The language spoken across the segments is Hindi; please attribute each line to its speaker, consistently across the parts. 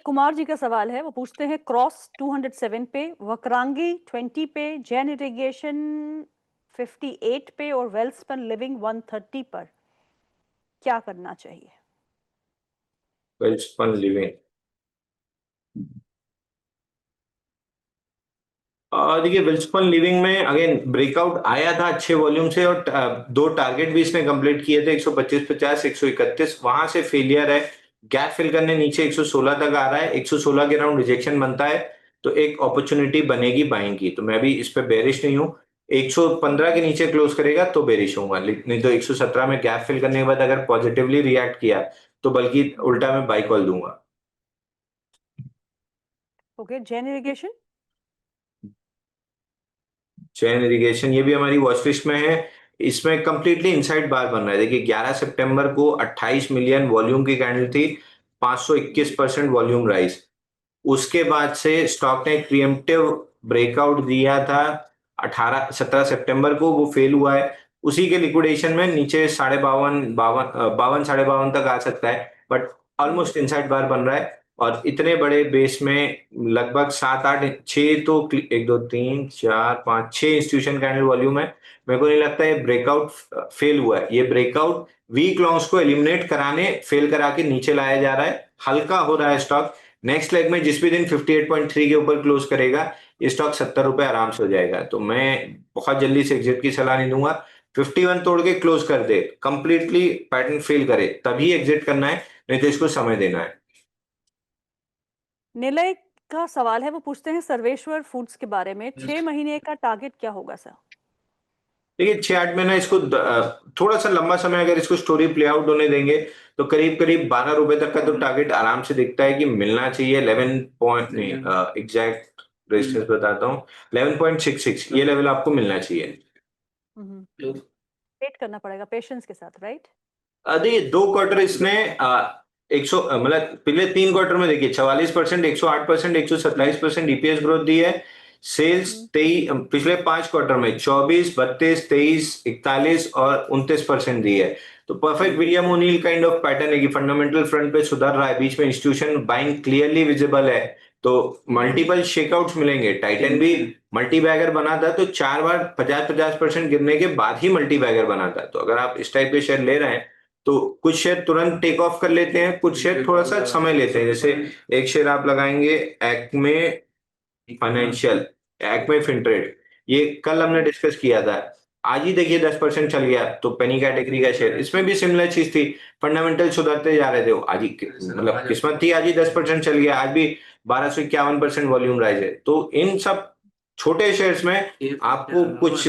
Speaker 1: कुमार जी का सवाल है, वो पूछते हैं क्रॉस 207 पे, वक्रांगी 20 पे, जैन इरिगेशन 58 पे और वेल्सपन लिविंग 130 पर क्या करना चाहिए?
Speaker 2: वेल्सपन लिविंग देखिए, वेल्सपन लिविंग में अगेन ब्रेकआउट आया था अच्छे वॉल्यूम से और दो टारगेट भी इसने कंप्लीट किए थे, 125.50, 131, वहां से फेलियर है। गैप फिल करने नीचे 116 तक आ रहा है, 116 के राउंड रिजेक्शन बनता है तो एक अपॉर्चुनिटी बनेगी बाइंग की, तो मैं भी इस पे बेरिश नहीं हूँ। 115 के नीचे क्लोज करेगा तो बेरिश होऊंगा, नहीं तो 117 में गैप फिल करने के बाद अगर पॉजिटिवली रिएक्ट किया तो बल्कि उल्टा मैं बाई कॉल दूंगा।
Speaker 1: ओके, जैन इरिगेशन
Speaker 2: चैन इरिगेशन ये भी हमारी वॉच लिस्ट में है। इसमें कंप्लीटली इनसाइड बार बन रहा है। देखिए 11 सितंबर को 28 मिलियन वॉल्यूम की कैंडल थी, 521% वॉल्यूम राइज। उसके बाद से स्टॉक ने एक प्रीएम्प्टिव ब्रेकआउट दिया था 17 सितंबर को, वो फेल हुआ है। उसी के लिक्विडेशन में नीचे 52 तक आ सकता है, बट ऑलमोस्ट इनसाइड बार बन रहा है। और इतने बड़े बेस में लगभग 7 8 6 तो 1 2 3 4 5 6 इंस्टीट्यूशन कैंडल वॉल्यूम है। मेरे को नहीं लगता है ब्रेकआउट फेल हुआ है। ये ब्रेकआउट वीक लॉन्ग्स को एलिमिनेट कराने फेल करा के नीचे लाया जा रहा है, हल्का हो रहा है स्टॉक। नेक्स्ट लेग में जिस भी दिन 58.3 के ऊपर क्लोज करेगा ये स्टॉक 70 रुपए आराम से हो जाएगा, तो मैं बहुत जल्दी से एग्जिट की सलाह नहीं दूंगा। 51 तोड़ के क्लोज कर दे, कंप्लीटली पैटर्न फेल करे तभी एग्जिट करना है, नहीं तो इसको समय देना है।
Speaker 1: निलय का सवाल है, वो पूछते हैं सर्वेश्वर फूड्स के बारे में, 6 महीने का टारगेट क्या होगा सर?
Speaker 2: देखिए 6 8 महीना इसको थोड़ा सा लंबा समय अगर इसको स्टोरी प्ले आउट होने देंगे तो करीब करीब 12 रुपए तक का तो टारगेट आराम से दिखता है कि मिलना चाहिए। 11 पॉइंट नहीं, एग्जैक्ट रेजिस्टेंस बताता हूँ, 11.66 ये लेवल आपको मिलना चाहिए।
Speaker 1: वेट करना पड़ेगा पेशेंस के साथ, राइट?
Speaker 2: देखिए 2 क्वार्टर इसने 100 मतलब पिछले 3 क्वार्टर में देखिए 44%, 108%, 127% ईपीएस ग्रोथ दी है। सेल्स 23 पिछले 5 क्वार्टर में 24, 32, 23, 41 और 29% दी है। तो perfect William O'Neil kind of pattern है कि फंडामेंटल फ्रंट पे सुधर रहा है, बीच में इंस्टीट्यूशन बाइंग क्लियरली विजिबल है, तो मल्टीपल शेकआउट्स मिलेंगे। टाइटन भी मल्टी बैगर बना था तो 4 बार 50-50% गिरने के बाद ही मल्टी बैगर बना था। तो अगर आप इस टाइप के शेयर ले रहे हैं तो कुछ शेयर तुरंत टेक ऑफ कर लेते हैं, कुछ शेयर थोड़ा सा समय लेते हैं। जैसे एक शेयर आप लगाएंगे एक्मे फाइनेंशियल, एक्मे फिनट्रेड, ये कल हमने डिस्कस किया था, आज ही देखिए 10% चल गया, तो पेनी कैटेगरी का शेयर, इसमें भी सिमिलर चीज थी, फंडामेंटल सुधरते जा रहे थे, आज ही मतलब किस्मत थी, आज ही 10% चल गया, आज भी 1251% वॉल्यूम राइज है। तो इन सब छोटे शेयर्स में आपको कुछ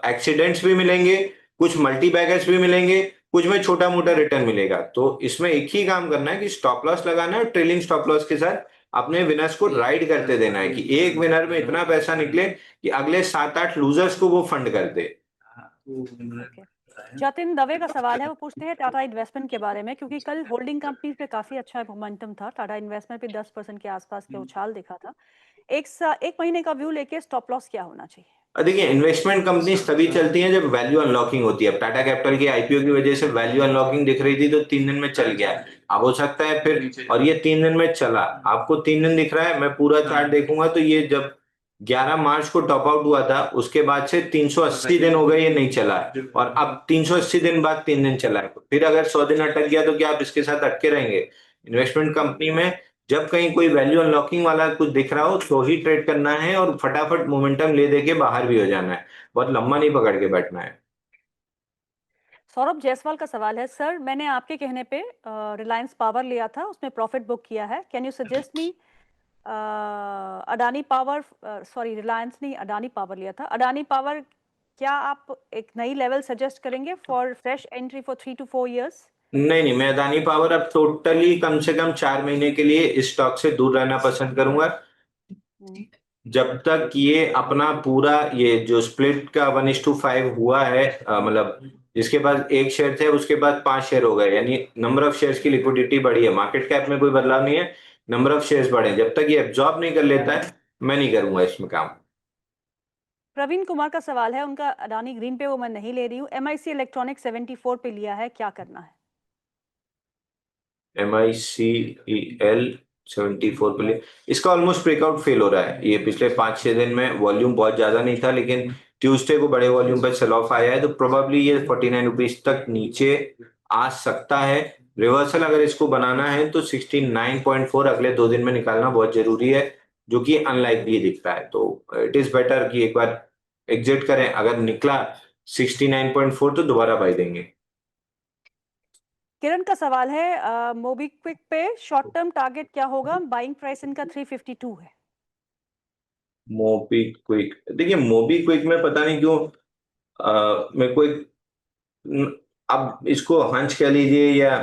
Speaker 2: एक्सीडेंट्स भी मिलेंगे, कुछ मल्टी बैगर्स भी मिलेंगे, कुछ में छोटा मोटा रिटर्न मिलेगा। तो इसमें एक ही काम करना है कि स्टॉप लॉस लगाना है और ट्रेलिंग स्टॉप लॉस के साथ अपने विनर्स को राइड करते देना है कि एक विनर में इतना पैसा निकले कि अगले 7 8 लूजर्स को वो फंड कर दे।
Speaker 1: ओके, जतिन दवे का सवाल है, वो पूछते हैं टाटा इन्वेस्टमेंट के बारे में, क्योंकि कल होल्डिंग कंपनीज पे काफी अच्छा मोमेंटम था, टाटा इन्वेस्टमेंट पे 10% के आसपास के उछाल दिखा था। एक महीने का व्यू लेके स्टॉप लॉस क्या होना चाहिए?
Speaker 2: देखिए इन्वेस्टमेंट कंपनीज तभी चलती हैं जब वैल्यू अनलॉकिंग होती है। अब टाटा कैपिटल की आईपीओ की वजह से वैल्यू अनलॉकिंग दिख रही थी तो 3 दिन में चल गया, अब हो सकता है फिर, और ये 3 दिन में चला, आपको 3 दिन दिख रहा है, मैं पूरा चार्ट देखूंगा तो ये जब 11 मार्च को टॉप आउट हुआ था उसके बाद से 380 दिन हो गए ये नहीं चला है, और अब 380 दिन बाद 3 दिन चला है, फिर अगर 100 दिन अटक गया तो क्या आप इसके साथ अटके रहेंगे? इन्वेस्टमेंट कंपनी में जब कहीं कोई वैल्यू अनलॉकिंग वाला कुछ दिख रहा हो तो ही ट्रेड करना है और फटाफट मोमेंटम ले दे के बाहर भी हो जाना है, बहुत लंबा नहीं पकड़ के बैठना है।
Speaker 1: सौरभ जायसवाल का सवाल है, सर मैंने आपके कहने पे रिलायंस पावर लिया था, उसमें प्रॉफिट बुक किया है, can you suggest me Adani power, sorry Reliance नहीं अडानी पावर लिया था, अडानी पावर, क्या आप एक नई लेवल सजेस्ट करेंगे for fresh entry for 3 to 4 years?
Speaker 2: नहीं नहीं, मैं अदानी पावर अब टोटली कम से कम 4 महीने के लिए इस स्टॉक से दूर रहना पसंद करूंगा। जब तक ये अपना पूरा ये जो स्प्लिट का 1:5 हुआ है, मतलब जिसके पास एक शेयर थे उसके बाद 5 शेयर हो गए, यानी नंबर ऑफ शेयर्स की लिक्विडिटी बढ़ी है, मार्केट कैप में कोई बदलाव नहीं है, नंबर ऑफ शेयर्स बढ़े, जब तक ये एब्जॉर्ब नहीं कर लेता है मैं नहीं करूंगा इसमें काम।
Speaker 1: प्रवीण कुमार का सवाल है, उनका अडानी ग्रीन पे वो मैं नहीं ले रही हूँ, MIC इलेक्ट्रॉनिक 74 पे लिया है, क्या करना है?
Speaker 2: MICEL 74 पे ले, इसका ऑलमोस्ट ब्रेकआउट फेल हो रहा है। ये पिछले 5-6 दिन में वॉल्यूम बहुत ज्यादा नहीं था, लेकिन ट्यूसडे को बड़े वॉल्यूम पर सेल ऑफ आया है, तो प्रोबेबली ये 49 रुपीज तक नीचे आ सकता है। रिवर्सल अगर इसको बनाना है तो 69.4 अगले 2 दिन में निकालना बहुत जरूरी है, जो कि अनलाइकली दिख रहा है। तो इट इज बेटर कि एक बार एग्जिट करें। अगर निकला 69.4 तो दोबारा बाई देंगे।
Speaker 1: किरण का सवाल है मोबीक्विक पे शॉर्ट टर्म टारगेट क्या होगा? बाइंग प्राइस इनका 352 है।
Speaker 2: मोबी क्विक, देखिए मोबी क्विक में पता नहीं क्यों मेरे को एक अब इसको हंच कह लीजिए या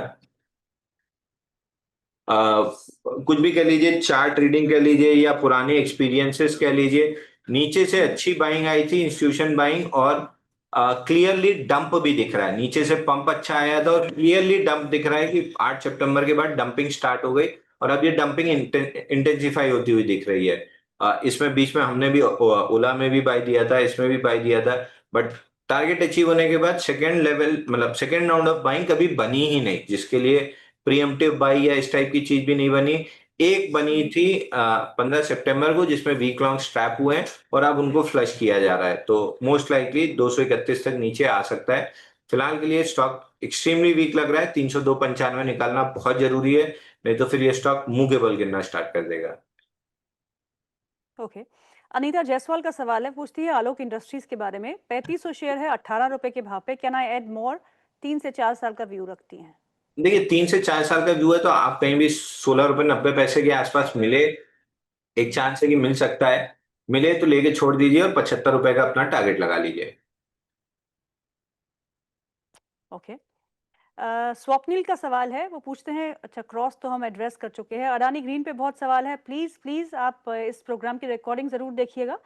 Speaker 2: कुछ भी कह लीजिए, चार्ट रीडिंग कह लीजिए या पुराने एक्सपीरियंसेस कह लीजिए, नीचे से अच्छी बाइंग आई थी, इंस्टीट्यूशन बाइंग, और क्लियरली डंप भी दिख रहा है। नीचे से पंप अच्छा आया था और क्लियरली डंप दिख रहा है कि 8 सितंबर के बाद डंपिंग स्टार्ट हो गई, और अब ये डंपिंग इंटेंसिफाई होती हुई दिख रही है। इसमें बीच में हमने भी ओला में भी बाय दिया था, इसमें भी बाय दिया था, बट टारगेट अचीव होने के बाद सेकेंड लेवल मतलब सेकेंड राउंड ऑफ बाइंग कभी बनी ही नहीं, जिसके लिए प्रीएम्प्टिव बाई या इस टाइप की चीज भी नहीं बनी। एक बनी थी 15 सितंबर को, जिसमें वीक लॉन्ग स्ट्रैप हुए हैं और अब उनको फ्लश किया जा रहा है, तो मोस्ट लाइकली 231 तक नीचे आ सकता है। फिलहाल के लिए स्टॉक एक्सट्रीमली वीक लग रहा है, 302.95 निकालना बहुत जरूरी है, नहीं तो फिर ये स्टॉक मुंह के बल गिरना स्टार्ट कर देगा।
Speaker 1: ओके। अनीता जायसवाल का सवाल है, पूछती है आलोक इंडस्ट्रीज के बारे में। 3500 शेयर है 18 रुपए के भाव पे, कैन आई ऐड मोर? 3 से 4 साल का व्यू रखती हैं।
Speaker 2: देखिए 3 से 4 साल का व्यू है, तो आप कहीं भी 16 रुपए 90 पैसे के आसपास मिले, एक चांस है कि मिल सकता है। मिले तो लेके छोड़ दीजिए और 75 रुपए का अपना टारगेट लगा लीजिए।
Speaker 1: ओके। स्वप्निल का सवाल है, वो पूछते हैं, अच्छा क्रॉस तो हम एड्रेस कर चुके हैं। अडानी ग्रीन पे बहुत सवाल है, प्लीज प्लीज आप इस प्रोग्राम की रिकॉर्डिंग जरूर देखिएगा,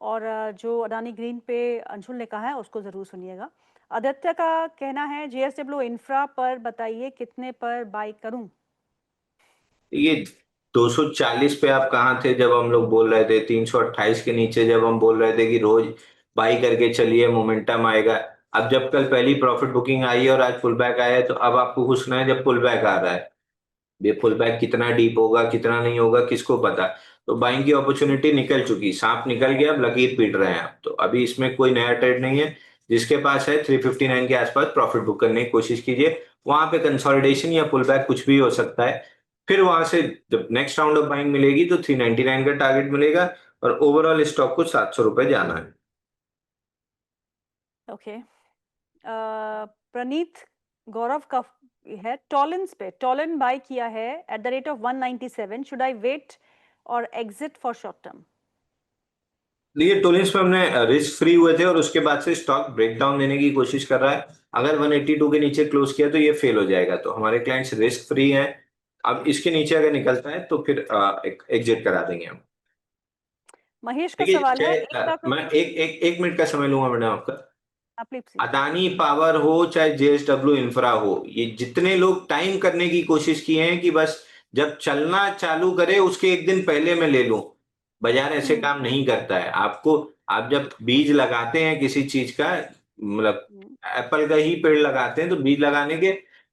Speaker 1: और जो अडानी ग्रीन पे अंशुल ने कहा है उसको जरूर सुनिएगा। आदित्य का कहना है जेएसडब्ल्यू इंफ्रा पर बताइए कितने पर बाय करूं?
Speaker 2: ये 240 पे आप कहाँ थे जब हम लोग बोल रहे थे, 328 के नीचे जब हम बोल रहे थे कि रोज बाई करके चलिए, मोमेंटम आएगा। अब जब कल पहली प्रॉफिट बुकिंग आई है और आज पुल बैक आया है, तो अब आपको खुशना है जब पुल बैक आ रहा है। ये पुल बैक कितना डीप होगा कितना नहीं होगा किसको पता। तो बाइंग की अपॉर्चुनिटी निकल चुकी, सांप निकल गया, अब लकीर पीट रहे हैं आप, तो अभी इसमें कोई नया ट्रेड नहीं है। जिसके पास है 359 के आसपास प्रॉफिट बुक करने की कोशिश कीजिए, वहां पे कंसोलिडेशन या पुल बैक कुछ भी हो सकता है। फिर वहां से जब नेक्स्ट राउंड ऑफ बाइंग मिलेगी तो 399 का टारगेट मिलेगा, और ओवरऑल स्टॉक को 700 रुपए जाना है।
Speaker 1: ओके। प्रणीत गौरव का है टॉलिन्स पे, टॉलिन बाय किया है at the rate of 197, should I wait और एग्जिट फॉर शॉर्ट टर्म?
Speaker 2: देखिए टोलिंस में हमने रिस्क फ्री हुए थे और उसके बाद से स्टॉक ब्रेकडाउन देने की कोशिश कर रहा है। अगर 182 के नीचे क्लोज किया तो ये फेल हो जाएगा, तो हमारे क्लाइंट्स रिस्क फ्री हैं। अब इसके नीचे अगर निकलता है तो फिर एक एग्जिट करा देंगे हम।
Speaker 1: महेश का
Speaker 2: देखिए
Speaker 1: सवाल है,
Speaker 2: चाहे
Speaker 1: 1 लाख
Speaker 2: मैं एक मिनट का समय लूंगा मैडम आपका।
Speaker 1: Please please.
Speaker 2: अदानी पावर हो चाहे जेएसडब्ल्यू इंफ्रा हो, ये जितने लोग टाइम करने की कोशिश किए हैं कि बस जब चलना चालू करे उसके एक दिन पहले मैं ले लूं, बाजार ऐसे काम नहीं करता है। आपको, आप जब बीज लगाते हैं किसी चीज का, मतलब एप्पल का ही पेड़ लगाते हैं, तो बीज लगाने के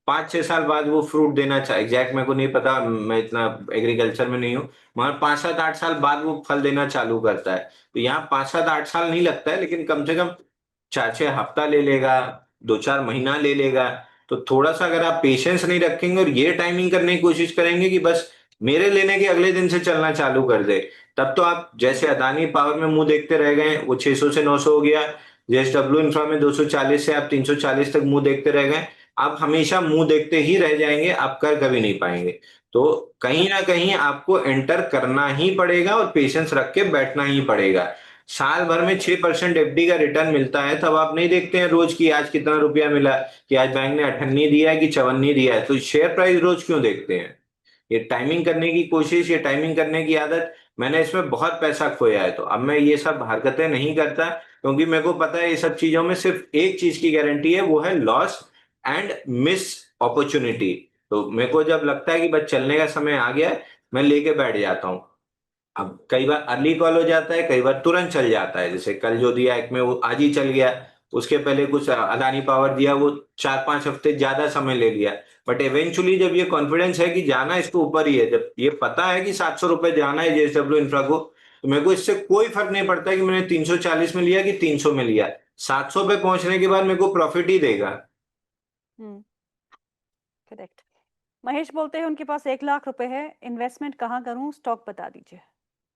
Speaker 2: 5-6 साल बाद वो फ्रूट देना चाहिए। एग्जैक्ट मेरे को नहीं पता, मैं इतना एग्रीकल्चर में नहीं हूँ, मगर 5-7-8 साल बाद वो फल देना चालू करता है। तो यहाँ 5-7-8 साल नहीं लगता है, लेकिन कम से कम 4-6 हफ्ता ले लेगा, 2-4 महीना ले लेगा। तो थोड़ा सा अगर आप पेशेंस नहीं रखेंगे और ये टाइमिंग करने की कोशिश करेंगे कि बस मेरे लेने के अगले दिन से चलना चालू कर दे, तब तो आप जैसे अदानी पावर में मुंह देखते रह गए, वो 600 से 900 हो गया, जेएसडब्ल्यू इंफ्रा में 240 से आप 340 तक मुंह देखते रह गए। आप हमेशा मुंह देखते ही रह जाएंगे, आप कर कभी नहीं पाएंगे। तो कहीं ना कहीं आपको एंटर करना ही पड़ेगा और पेशेंस रख के बैठना ही पड़ेगा। साल भर में 6% एफडी का रिटर्न मिलता है, तब आप नहीं देखते हैं रोज की आज कितना रुपया मिला, कि आज बैंक ने 58 दिया है कि 54 दिया है, तो शेयर प्राइस रोज क्यों देखते हैं। ये टाइमिंग करने की कोशिश, ये टाइमिंग करने की आदत, मैंने इसमें बहुत पैसा खोया है, तो अब मैं ये सब हरकतें नहीं करता, क्योंकि मेरे को पता है ये सब चीजों में सिर्फ एक चीज की गारंटी है, वो है लॉस एंड मिस अपॉर्चुनिटी। तो मेरे को जब लगता है कि बस चलने का समय आ गया है, मैं लेके बैठ जाता हूँ। अब कई बार अर्ली कॉल हो जाता है, कई बार तुरंत चल जाता है, जैसे कल जो दिया एक में वो आज ही चल गया, उसके पहले कुछ अदानी पावर दिया, वो 4-5 हफ्ते ज्यादा समय ले लिया। बट इवेंचुअली जब ये कॉन्फिडेंस है कि जाना इसको ऊपर ही है, जब ये पता है कि 700 रुपए जाना है जेएसडब्ल्यू इंफ्रा को, तो मेरे को इससे कोई फर्क नहीं पड़ता कि मैंने 340 में लिया कि 300 में लिया। 700 पे पहुंचने के बाद मेरे को प्रॉफिट ही देगा।
Speaker 1: करेक्ट। महेश बोलते हैं उनके पास 1 लाख रुपए है, इन्वेस्टमेंट कहाँ करूं, स्टॉक बता दीजिए।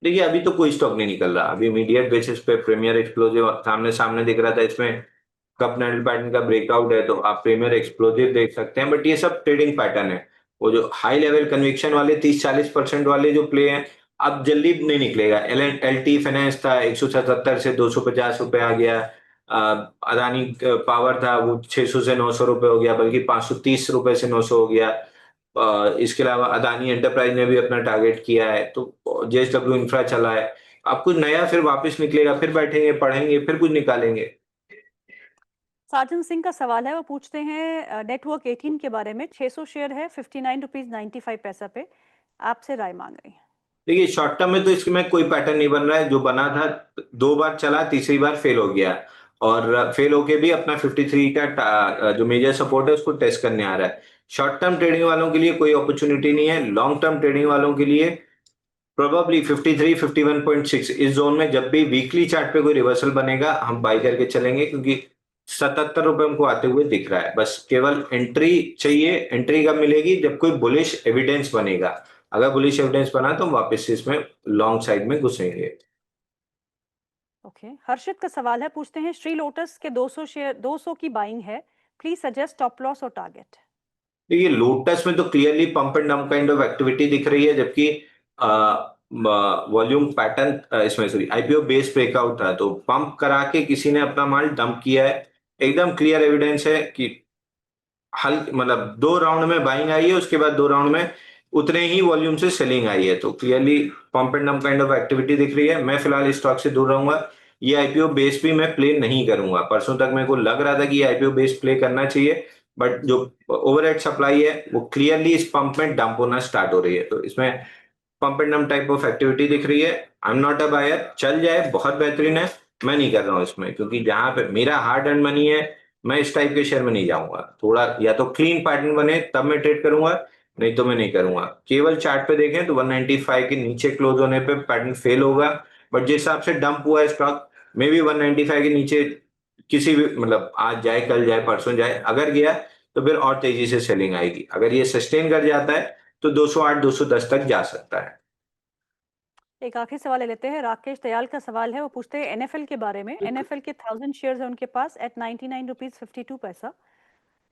Speaker 2: देखिए अभी तो कोई स्टॉक नहीं निकल रहा, अभी इमीडिएट बेसिस पे प्रीमियर एक्सप्लोजिव सामने सामने दिख रहा था, इसमें कप नैंडल पैटर्न का ब्रेकआउट है तो आप प्रीमियर एक्सप्लोजिव देख सकते हैं। बट ये सब ट्रेडिंग पैटर्न है, वो जो हाई लेवल कन्विक्शन वाले 30-40% वाले जो प्ले हैं, अब जल्दी नहीं निकलेगा। एल टी फाइनेंस था 177 से 250 रुपए आ गया। अदानी पावर था वो 600 से 900 रुपए हो गया, बल्कि 530 रुपए से 900 हो गया। इसके अलावा अदानी एंटरप्राइज ने भी अपना टारगेट किया है, तो जेएसडब्ल्यू इंफ्रा चला है। अब कुछ नया फिर वापस निकलेगा, फिर बैठेंगे पढ़ेंगे, फिर कुछ निकालेंगे।
Speaker 1: साजन सिंह का सवाल है, वो पूछते हैं नेटवर्क 18 के बारे में। 600 शेयर है, 59 रुपीज 95 पैसा पे, आपसे राय मांग रही हैं।
Speaker 2: देखिए शॉर्ट टर्म में तो इसमें कोई पैटर्न नहीं बन रहा है, जो बना था 2 बार चला, तीसरी बार फेल हो गया, और फेल होके भी अपना 53 का जो मेजर सपोर्ट है उसको टेस्ट करने आ रहा है। शॉर्ट टर्म ट्रेडिंग वालों के लिए कोई अपॉर्चुनिटी नहीं है, लॉन्ग टर्म ट्रेडिंग वालों के लिए प्रोबेबली 53 51.6 इस जोन में जब भी वीकली चार्ट पे कोई रिवर्सल बनेगा हम बाई करके चलेंगे, क्योंकि 77 रुपए हमको आते हुए दिख रहा है। बस केवल एंट्री चाहिए, एंट्री कब मिलेगी, जब कोई बुलिश एविडेंस बनेगा। अगर बुलिश एविडेंस बना तो हम वापस से इसमें लॉन्ग साइड में घुसेंगे।
Speaker 1: ओके। हर्षित का सवाल है, पूछते हैं श्री लोटस के 200 शेयर 200 की बाइंग है, प्लीज सजेस्ट स्टॉप लॉस और टारगेट।
Speaker 2: देखिए लोटस में तो clearly pump and dump kind of activity दिख रही है, जबकि वॉल्यूम पैटर्न इसमें सॉरी आईपीओ बेस ब्रेकआउट था, तो पंप करा के किसी ने अपना माल डंप किया है। एकदम क्लियर एविडेंस है कि हल मतलब 2 राउंड में बाइंग आई है, उसके बाद 2 राउंड में उतने ही वॉल्यूम से सेलिंग आई है, तो clearly pump and dump kind of activity दिख रही है। मैं फिलहाल इस स्टॉक से दूर रहूंगा। ये आईपीओ बेस भी मैं प्ले नहीं करूंगा। परसों तक मेरे को लग रहा था कि ये आईपीओ बेस प्ले करना चाहिए, बट जो ओवरहेड सप्लाई है वो क्लियरली इस पंप में डंप होना स्टार्ट हो रही है, तो इसमें pump and dump type of activity दिख रही है। I am not a buyer, चल जाए बहुत बेहतरीन है, मैं नहीं कर रहा हूं इसमें, क्योंकि जहां पे मेरा हार्ड अर्न मनी है मैं इस टाइप के शेयर में नहीं जाऊंगा। थोड़ा या तो क्लीन पैटर्न बने तब मैं ट्रेड करूंगा, नहीं तो मैं नहीं करूंगा। केवल चार्ट पे देखें तो 195 के नीचे क्लोज होने पे पैटर्न फेल होगा, बट जिस हिसाब से डंप हुआ है स्टॉक, मे भी 195 के नीचे किसी भी मतलब आज जाए कल जाए परसों जाए, अगर गया तो फिर और तेजी से सेलिंग आएगी। अगर ये सस्टेन कर जाता है तो 208 210 तक जा सकता है।
Speaker 1: एक आखिरी सवाल ले लेते हैं। राकेश दयाल का सवाल है, वो पूछते हैं एनएफएल के बारे में। एनएफएल के 1000 शेयर्स है उनके पास एट 99 रुपीज 52 पैसा,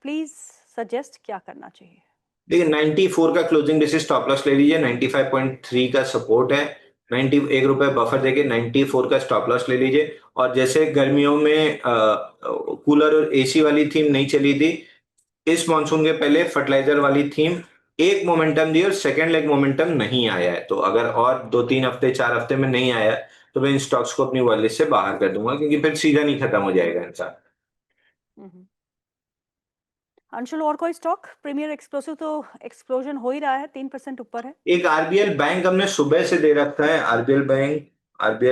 Speaker 1: प्लीज सजेस्ट क्या करना चाहिए।
Speaker 2: देखिए 94 का क्लोजिंग बेसिस स्टॉप लॉस ले लीजिए, 95.3 का सपोर्ट है, 91 रुपए बफर देके 94 का स्टॉप लॉस ले लीजिए। और जैसे गर्मियों में कूलर और एसी वाली थीम नहीं चली थी, इस मॉनसून के पहले फर्टिलाइजर वाली थीम एक मोमेंटम दी और सेकेंड लेग मोमेंटम नहीं आया है, तो अगर और 2-3 हफ्ते 4 हफ्ते में नहीं आया तो मैं इन स्टॉक्स को अपनी वॉलेट लिस्ट से बाहर कर दूंगा, क्योंकि फिर सीजन ही खत्म हो जाएगा इनका।
Speaker 1: अंशुल और कोई स्टॉक? प्रीमियर एक्सप्लोसिव तो एक्सप्लोजन हो ही रहा है, 3% ऊपर है।
Speaker 2: एक आरबीएल बैंक हमने सुबह से दे रखा है, आरबीएल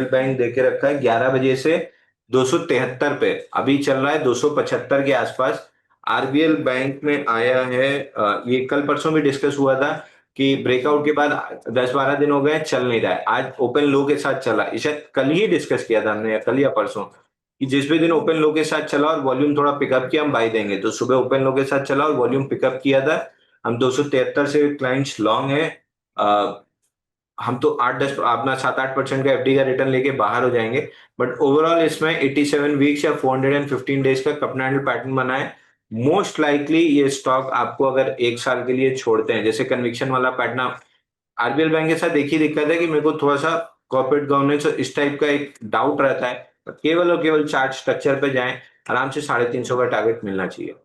Speaker 2: बैंक दे के रखा है 11 बजे से 273 पे, अभी चल रहा है 275 के आसपास। आरबीएल बैंक में आया है, ये कल परसों भी डिस्कस हुआ था कि ब्रेकआउट के बाद 10-12 दिन हो गए चल नहीं रहा है, आज ओपन लो के साथ चला। इसे कल ही डिस्कस किया था हमने, या कल या परसों, कि जिस भी दिन ओपन लो के साथ चला और वॉल्यूम थोड़ा पिकअप किया हम बाई देंगे, तो सुबह ओपन लो के साथ चला और वॉल्यूम पिकअप किया था। हम 273 से क्लाइंट्स लॉन्ग है। हम तो 8-10 अपना 7-8% का एफडी का रिटर्न लेके बाहर हो जाएंगे, बट ओवरऑल इसमें 87 वीक्स या 415 डेज का कप एंडल पैटर्न बना है। मोस्ट लाइकली ये स्टॉक आपको अगर 1 साल के लिए छोड़ते हैं, जैसे कन्विक्शन वाला पैटर्न आरबीएल बैंक के साथ एक ही दिक्कत है कि मेरे को थोड़ा सा कॉर्पोरेट गवर्नेंस और इस टाइप का एक डाउट रहता है, केवल और केवल चार्ट स्ट्रक्चर पे जाएं, आराम से 350 का टारगेट मिलना चाहिए।